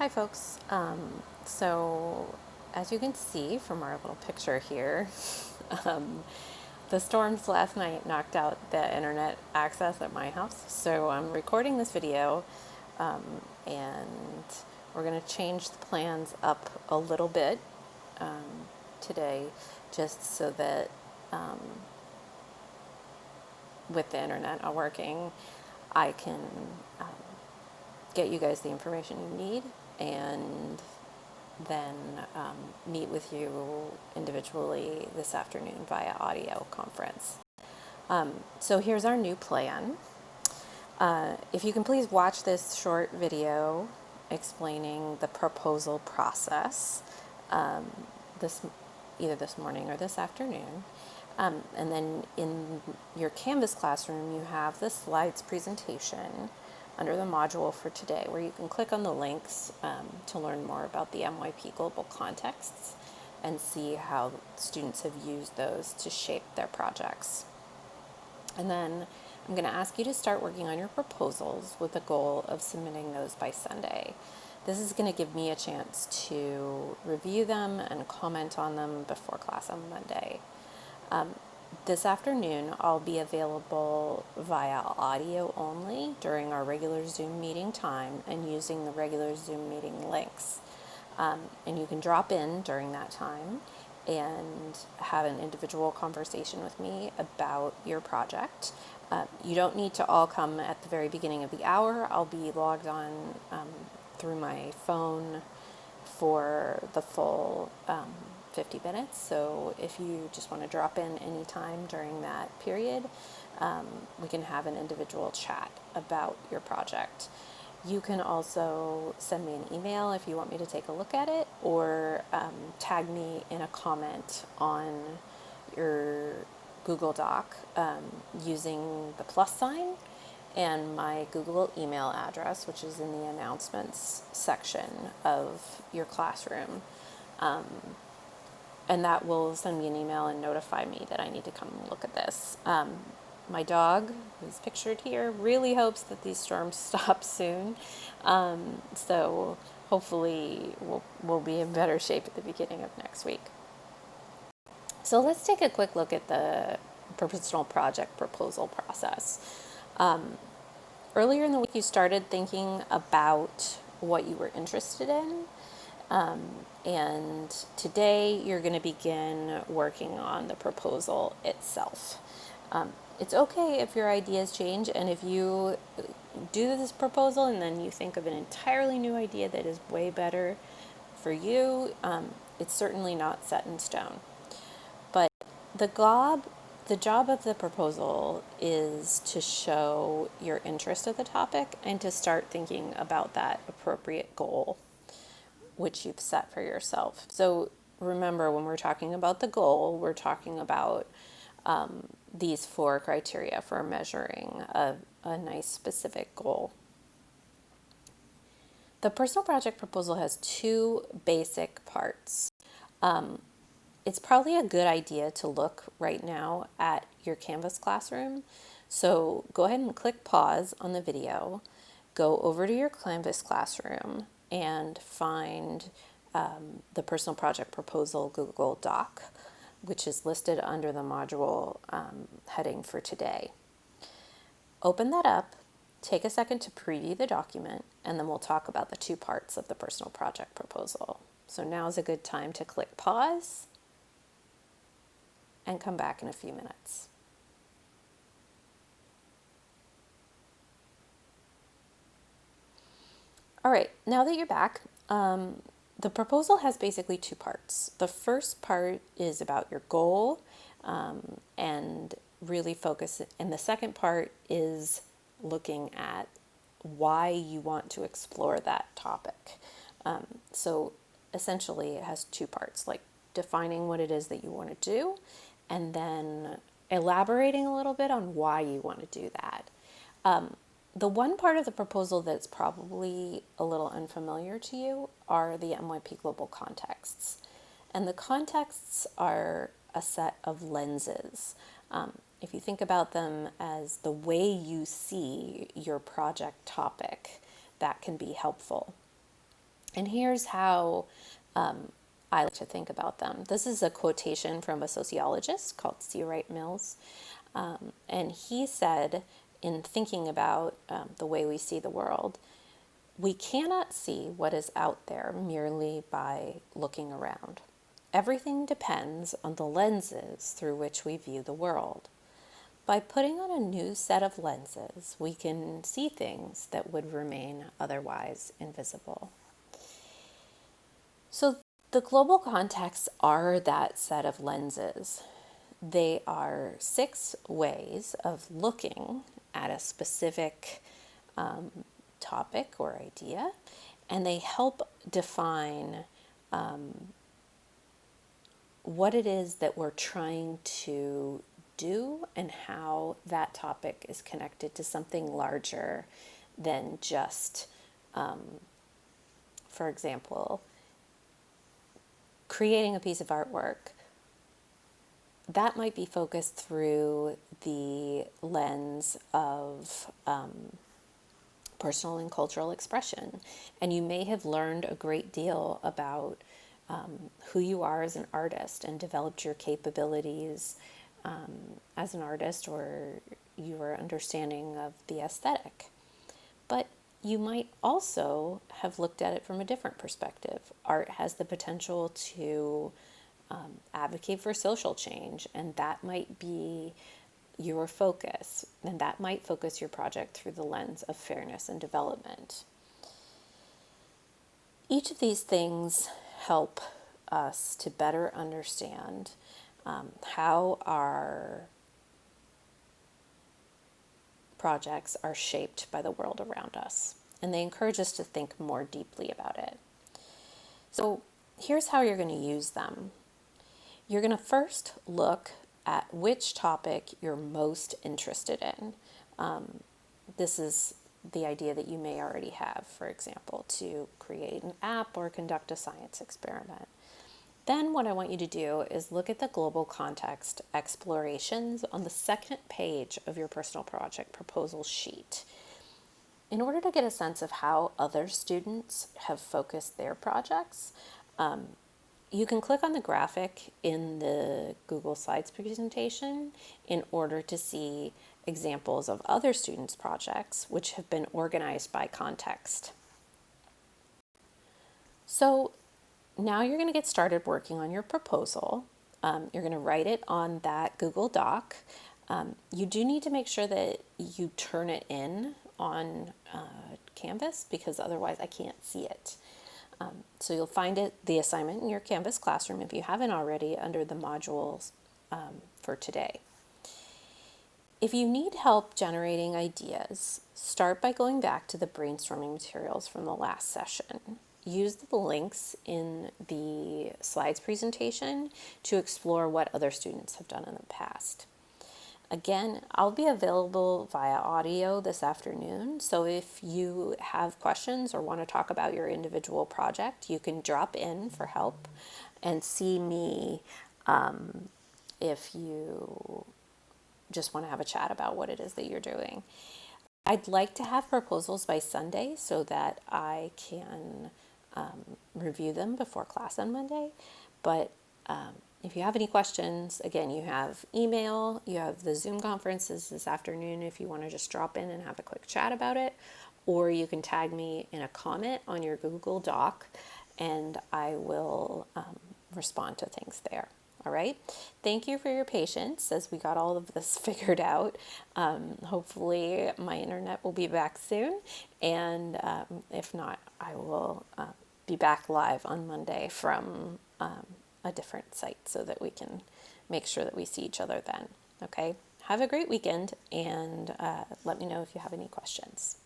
Hi folks. So as you can see from our little picture here, um, the storms last night knocked out the internet access at my house. So I'm recording this video um, and we're going to change the plans up a little bit today just so that with the internet not working, I can get you guys the information you need and then meet with you individually this afternoon via audio conference. So here's our new plan. If you can please watch this short video explaining the proposal process this either this morning or this afternoon. And then in your Canvas classroom, you have the slides presentation under the module for today, where you can click on the links to learn more about the MYP Global contexts and see how students have used those to shape their projects. And then I'm going to ask you to start working on your proposals with the goal of submitting those by Sunday. This is going to give me a chance to review them and comment on them before class on Monday. This afternoon, I'll be available via audio only during our regular Zoom meeting time and using the regular Zoom meeting links. And you can drop in during that time and have an individual conversation with me about your project. You don't need to all come at the very beginning of the hour. I'll be logged on through my phone for the full 50 minutes. So if you just want to drop in anytime during that period, we can have an individual chat about your project. You can also send me an email if you want me to take a look at it, or tag me in a comment on your Google Doc using the plus sign and my Google email address, which is in the announcements section of your classroom. And that will send me an email and notify me that I need to come and look at this. My dog, who's pictured here, really hopes that these storms stop soon. So hopefully we'll be in better shape at the beginning of next week. So let's take a quick look at the personal project proposal process. Earlier in the week, you started thinking about what you were interested in. And today you're going to begin working on the proposal itself. It's okay if your ideas change, and if you do this proposal and then you think of an entirely new idea that is way better for you, it's certainly not set in stone. But the job of the proposal is to show your interest in the topic and to start thinking about that appropriate goal which you've set for yourself. So remember, when we're talking about the goal, we're talking about these 4 criteria for measuring a nice specific goal. The personal project proposal has 2 basic parts. It's probably a good idea to look right now at your Canvas classroom. So go ahead and click pause on the video, go over to your Canvas classroom and find the personal project proposal Google Doc, which is listed under the module heading for today. Open that up, take a second to preview the document, and then we'll talk about the 2 parts of the personal project proposal. So now is a good time to click pause and come back in a few minutes. All right, now that you're back, the proposal has basically 2 parts. The first part is about your goal and really focus, and the second part is looking at why you want to explore that topic. So essentially it has 2 parts, like defining what it is that you want to do and then elaborating a little bit on why you want to do that. The one part of the proposal that's probably a little unfamiliar to you are the MYP Global contexts. And the contexts are a set of lenses. If you think about them as the way you see your project topic, that can be helpful. And here's how I like to think about them. This is a quotation from a sociologist called C. Wright Mills. And he said, in thinking about the way we see the world, we cannot see what is out there merely by looking around. Everything depends on the lenses through which we view the world. By putting on a new set of lenses, we can see things that would remain otherwise invisible. So, the global contexts are that set of lenses. They are 6 ways of looking at a specific topic or idea, and they help define what it is that we're trying to do and how that topic is connected to something larger than just, for example, creating a piece of artwork. That might be focused through the lens of personal and cultural expression. And you may have learned a great deal about who you are as an artist and developed your capabilities as an artist, or your understanding of the aesthetic. But you might also have looked at it from a different perspective. Art has the potential to advocate for social change, and that might be your focus, and that might focus your project through the lens of fairness and development. Each of these things help us to better understand how our projects are shaped by the world around us, and they encourage us to think more deeply about it. So here's how you're going to use them. You're going to first look at which topic you're most interested in. This is the idea that you may already have, for example, to create an app or conduct a science experiment. Then what I want you to do is look at the global context explorations on the second page of your personal project proposal sheet. In order to get a sense of how other students have focused their projects, you can click on the graphic in the Google Slides presentation in order to see examples of other students' projects which have been organized by context. So now you're going to get started working on your proposal. You're going to write it on that Google Doc. You do need to make sure that you turn it in on Canvas, because otherwise I can't see it. So you'll find the assignment in your Canvas classroom, if you haven't already, under the modules for today. If you need help generating ideas, start by going back to the brainstorming materials from the last session. Use the links in the slides presentation to explore what other students have done in the past. Again, I'll be available via audio this afternoon, so if you have questions or want to talk about your individual project, you can drop in for help and see me if you just want to have a chat about what it is that you're doing. I'd like to have proposals by Sunday so that I can review them before class on Monday, but if you have any questions, again, you have email, you have the Zoom conferences this afternoon if you want to just drop in and have a quick chat about it, or you can tag me in a comment on your Google Doc and I will respond to things there. All right. Thank you for your patience as we got all of this figured out. Hopefully my internet will be back soon, and if not, I will be back live on Monday from a different site so that we can make sure that we see each other then. Okay, have a great weekend, and let me know if you have any questions.